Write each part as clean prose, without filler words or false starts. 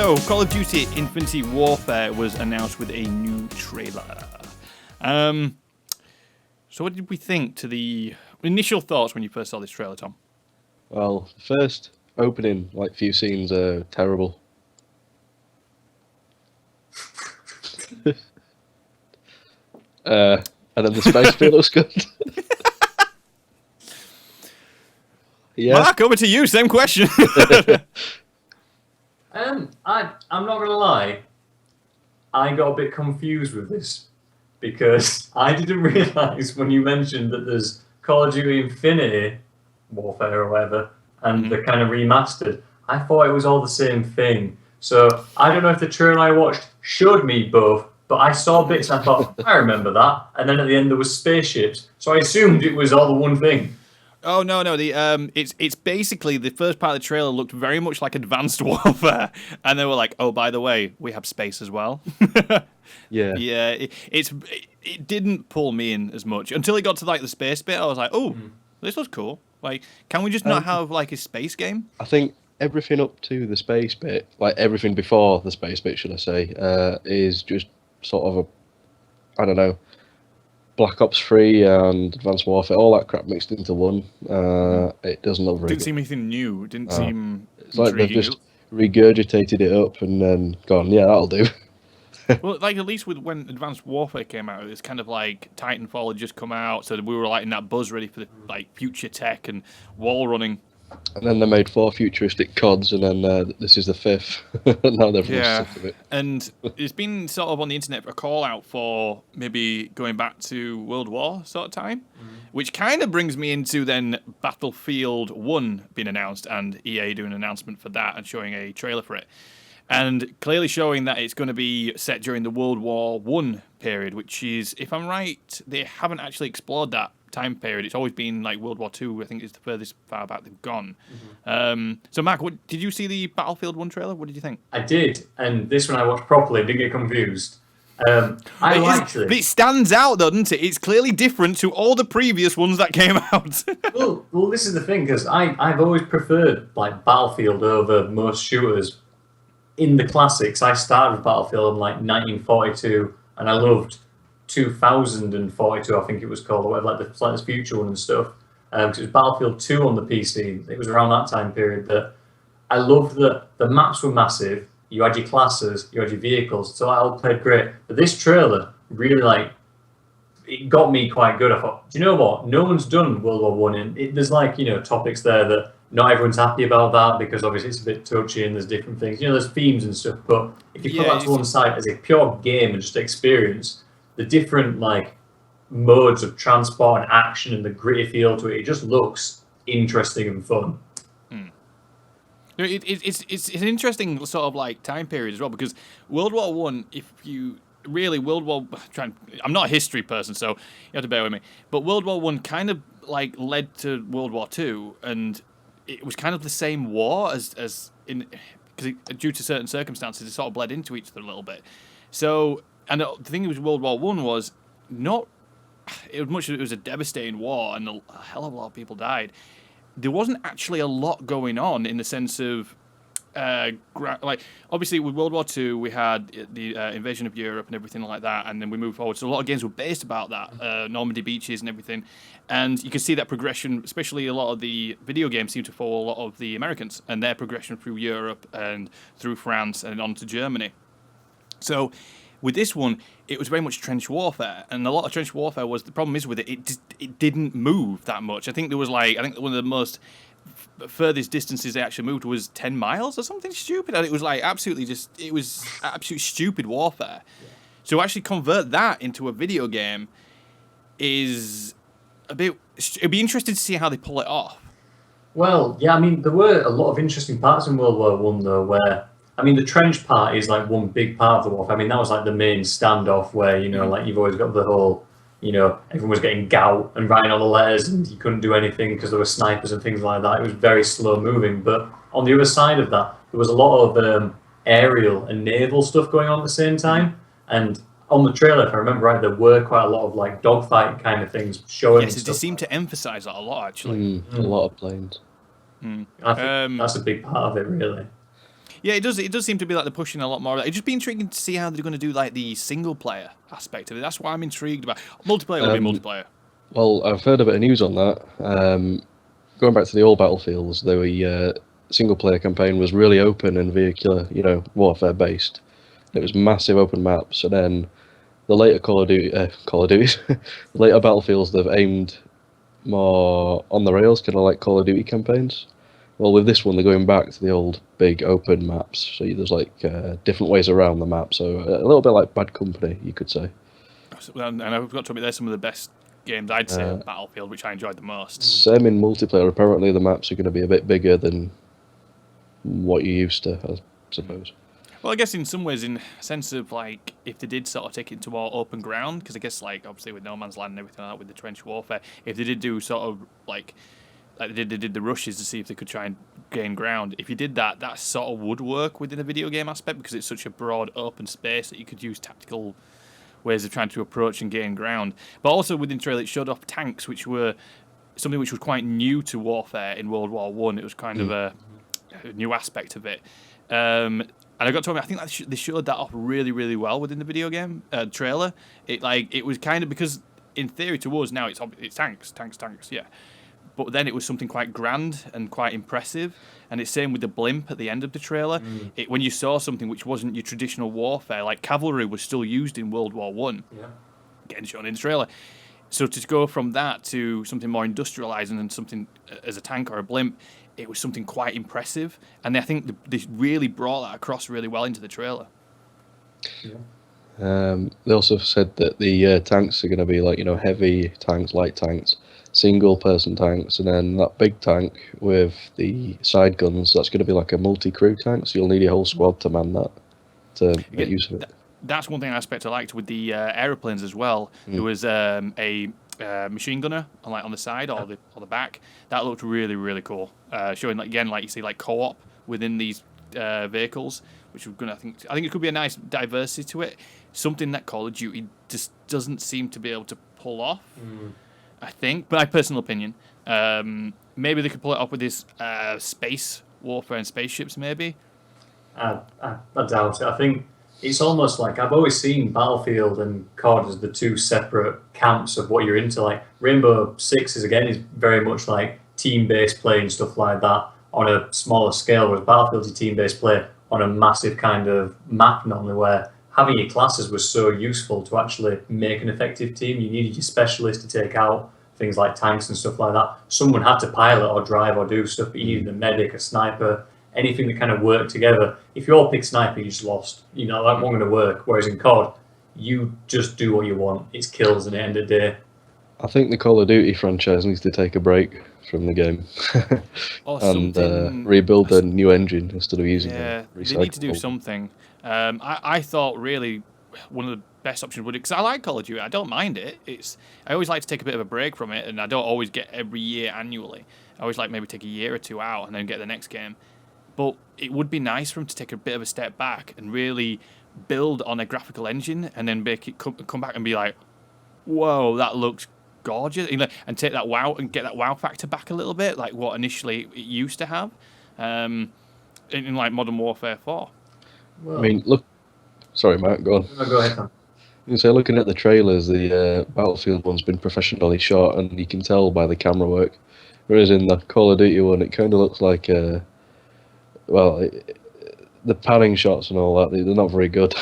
So, Call of Duty Infinity Warfare was announced with a new trailer. So what did we think to the initial thoughts when you first saw this trailer, Tom? Well, the first opening, few scenes are terrible. And then the space bit looks good. Yeah. Mark, over to you. Same question. I'm not gonna lie, I got a bit confused with this because I didn't realise when you mentioned that there's Call of Duty Infinity Warfare or whatever, and they're kind of remastered. I thought it was all the same thing. So I don't know if the trailer I watched showed me both, but I saw bits and I thought, I remember that. And then at the end there was spaceships, so I assumed it was all the one thing. Oh no! It's basically the first part of the trailer looked very much like Advanced Warfare, and they were like, "Oh, by the way, we have space as well." Yeah. Yeah. It didn't pull me in as much until it got to the space bit. I was like, "Oh, this was cool." Can we just not have a space game? I think everything up to the space bit, everything before the space bit, should I say, is just sort of I don't know. Black Ops 3 and Advanced Warfare, all that crap mixed into one. It doesn't look very Didn't good. seem anything new. Didn't seem. It's like they've just regurgitated it up and then gone, yeah, that'll do. Well, at least with when Advanced Warfare came out, it was kind of like Titanfall had just come out, so we were in that buzz ready for the future tech and wall running. And then they made 4 futuristic CODs, and then this is the 5th. Now they've sick of it. And it's been sort of on the internet a call out for maybe going back to World War sort of time, which kind of brings me into then Battlefield 1 being announced and EA doing an announcement for that and showing a trailer for it. And clearly showing that it's going to be set during the World War I period, which is, if I'm right, they haven't actually explored that time period. It's always been World War II, I think is the furthest far back they've gone. So Mark, did you see the Battlefield 1 trailer? What did you think? I did, and this one I watched properly, didn't get confused. I liked it. It stands out though, doesn't it? It's clearly different to all the previous ones that came out. well, this is the thing, because I've always preferred Battlefield over most shooters. In the classics, I started with Battlefield in 1942, and I loved 2042, I think it was called, or whatever, the Slightest Future one and stuff. Because it was Battlefield 2 on the PC. It was around that time period that I loved that the maps were massive. You had your classes, you had your vehicles, so that all played great. But this trailer really it got me quite good. I thought, do you know what? No one's done World War One, and there's topics there that not everyone's happy about that because obviously it's a bit touchy and there's different things. There's themes and stuff. But if you put that to one side as a pure game and just experience, the different modes of transport and action and the gritty feel to it just looks interesting and fun. It's an interesting sort of time period as well, because World War One, if you really I'm not a history person, so you have to bear with me. But World War One kind of led to World War Two, and it was kind of the same war as in because due to certain circumstances it sort of bled into each other a little bit. So. And the thing with World War One was not. It was a devastating war, and a hell of a lot of people died. There wasn't actually a lot going on in the sense of, obviously with World War Two we had the invasion of Europe and everything like that, and then we moved forward. So a lot of games were based about that, Normandy beaches and everything, and you can see that progression. Especially a lot of the video games seem to follow a lot of the Americans and their progression through Europe and through France and on to Germany. So. With this one, it was very much trench warfare, and a lot of trench warfare was the problem is with it. It didn't move that much. I think there was one of the most furthest distances they actually moved was 10 miles or something stupid, and it was absolutely stupid warfare. Yeah. So actually convert that into a video game is a bit. It'd be interesting to see how they pull it off. Well, yeah, there were a lot of interesting parts in World War One though, where. The trench part is one big part of the warfare. That was the main standoff where, you've always got the whole, everyone was getting gout and writing all the letters and you couldn't do anything because there were snipers and things like that. It was very slow moving. But on the other side of that, there was a lot of aerial and naval stuff going on at the same time. And on the trailer, if I remember right, there were quite a lot of dogfight kind of things showing. Yes, they seem to emphasise that a lot, actually. A lot of planes. I think that's a big part of it, really. Yeah, it does. It does seem to be like they're pushing a lot more. It'd just be intriguing to see how they're going to do like the single player aspect of it. That's what I'm intrigued about. Multiplayer will be multiplayer. Well, I've heard a bit of news on that. Going back to the old Battlefields, the single player campaign was really open and vehicular, warfare based. It was massive open maps, and then the later Call of Duty, the later Battlefields, they've aimed more on the rails, kind of like Call of Duty campaigns. Well, with this one, they're going back to the old big open maps. So there's like different ways around the map. So a little bit like Bad Company, you could say. And I've got to admit, they're some of the best games I'd say on Battlefield, which I enjoyed the most. Same in multiplayer. Apparently, the maps are going to be a bit bigger than what you used to, I suppose. Well, I guess in some ways, in a sense of like, if they did sort of take it to more open ground, because I guess like obviously with No Man's Land and everything like that, with the trench warfare, if they did do sort of like they did the rushes to see if they could try and gain ground. If you did that, that sort of would work within a video game aspect because it's such a broad open space that you could use tactical ways of trying to approach and gain ground. But also within the trailer, it showed off tanks, which were something which was quite new to warfare in World War One. It was kind of a new aspect of it. And I got to admit, I think they showed that off really, really well within the video game trailer. It was kind of, because in theory to us now it's tanks, yeah. But then it was something quite grand and quite impressive. And it's same with the blimp at the end of the trailer. When you saw something which wasn't your traditional warfare, like cavalry was still used in World War One, getting shown in the trailer. So to go from that to something more industrialized and something as a tank or a blimp, it was something quite impressive. And I think they really brought that across really well into the trailer. They also said that the tanks are going to be like, heavy tanks, light tanks, single-person tanks, and then that big tank with the side guns, that's going to be like a multi-crew tank, so you'll need your whole squad to man that, to make use of it. That's one thing I liked with the aeroplanes as well. There was a machine gunner on the side or the back. That looked really, really cool. Showing, again, like you see, like co-op within these vehicles, which we're gonna. I think it could be a nice diversity to it. Something that Call of Duty just doesn't seem to be able to pull off. I think, but my personal opinion, maybe they could pull it off with this space warfare and spaceships. Maybe. I doubt it. I think it's almost like I've always seen Battlefield and COD as the two separate camps of what you're into. Like Rainbow Six is very much like team-based play and stuff like that on a smaller scale, whereas Battlefield's a team-based play on a massive kind of map normally, where having your classes was so useful to actually make an effective team. You needed your specialists to take out things like tanks and stuff like that. Someone had to pilot or drive or do stuff, but you needed a medic, a sniper, anything that kind of worked together. If you all pick sniper, you just lost. That wasn't going to work. Whereas in COD, you just do what you want. It's kills at the end of the day. I think the Call of Duty franchise needs to take a break from the game and rebuild a new engine instead of using they need to do something. I thought really one of the best options would, because I like Call of Duty, I don't mind it. I always like to take a bit of a break from it, and I don't always get every year annually. I always like maybe take a year or two out and then get the next game. But it would be nice for them to take a bit of a step back and really build on a graphical engine, and then make it come back and be like, whoa, that looks gorgeous, and take that wow and get that wow factor back a little bit, like what initially it used to have, in like Modern Warfare 4. Well, I mean, look. Sorry, Matt. Go on. No, go ahead, Tom. So looking at the trailers, the Battlefield one's been professionally shot, and you can tell by the camera work. Whereas in the Call of Duty one, it kind of looks like the panning shots and all that, they're not very good.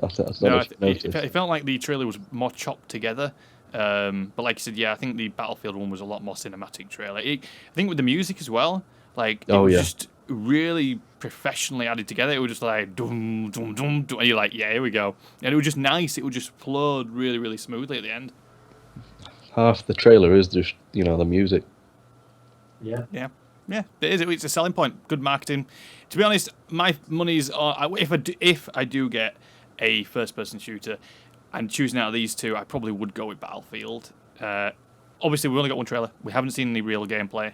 It felt like the trailer was more chopped together. But like you said, I think the Battlefield one was a lot more cinematic trailer. I think with the music as well, it was just really professionally added together. It was just like dum dum dum dum, and you're like, yeah, here we go. And it was just nice. It would just flowed really, really smoothly at the end. Half the trailer is just the music. Yeah. It is. It's a selling point. Good marketing. To be honest, my money's on. If I do get a first-person shooter, and choosing out of these two, I probably would go with Battlefield. Obviously, we've only got one trailer. We haven't seen any real gameplay,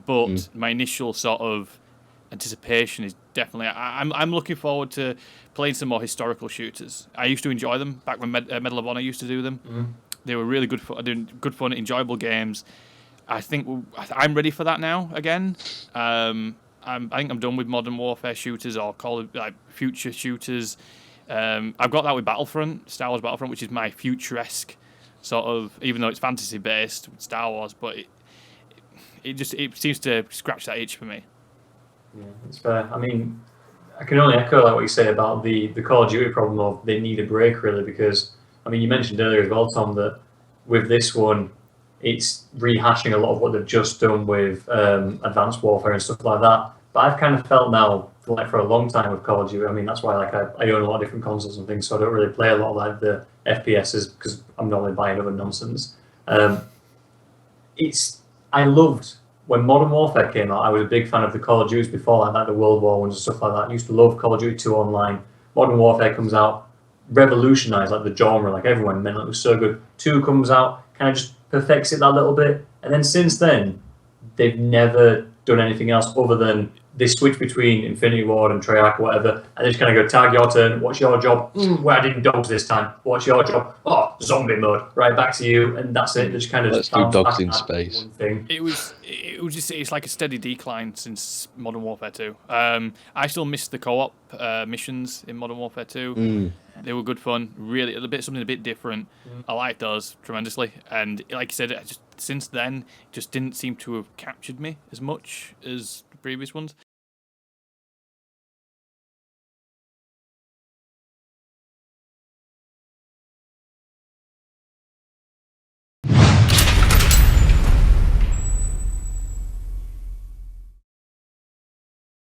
but my initial sort of anticipation is definitely. I'm looking forward to playing some more historical shooters. I used to enjoy them back when Medal of Honor used to do them. They were really good fun, enjoyable games. I think I'm ready for that now again. I think I'm done with Modern Warfare shooters or Call of like future shooters. I've got that with Battlefront, Star Wars Battlefront, which is my futuresque sort of, even though it's fantasy based with Star Wars, but it seems to scratch that itch for me. Yeah, that's fair. I mean, I can only echo like what you say about the Call of Duty problem of they need a break really, because I mean you mentioned earlier as well, Tom, that with this one it's rehashing a lot of what they've just done with Advanced Warfare and stuff like that. But I've kind of felt now, like for a long time with Call of Duty, I mean that's why like I own a lot of different consoles and things, so I don't really play a lot of like the FPSs because I'm normally buying other nonsense. I loved when Modern Warfare came out. I was a big fan of the Call of Duties before, like the World War ones and stuff like that. I used to love Call of Duty 2 online. Modern Warfare comes out, revolutionised like the genre, like everyone, man, it was so good. 2 comes out, kind of just perfects it that little bit, and then since then, they've never done anything else other than they switch between Infinity Ward and Treyarch or whatever, and they just kind of go, tag your turn, what's your job? Well, I didn't dogs this time. What's your job? Oh, zombie mode. Right, back to you, and that's it. They just kind of Let's do dogs in space. One thing. It was just, it's like a steady decline since Modern Warfare 2. I still miss the co-op missions in Modern Warfare 2. They were good fun, really something a bit different. I liked those tremendously, and like you said, since then, it just didn't seem to have captured me as much as the previous ones.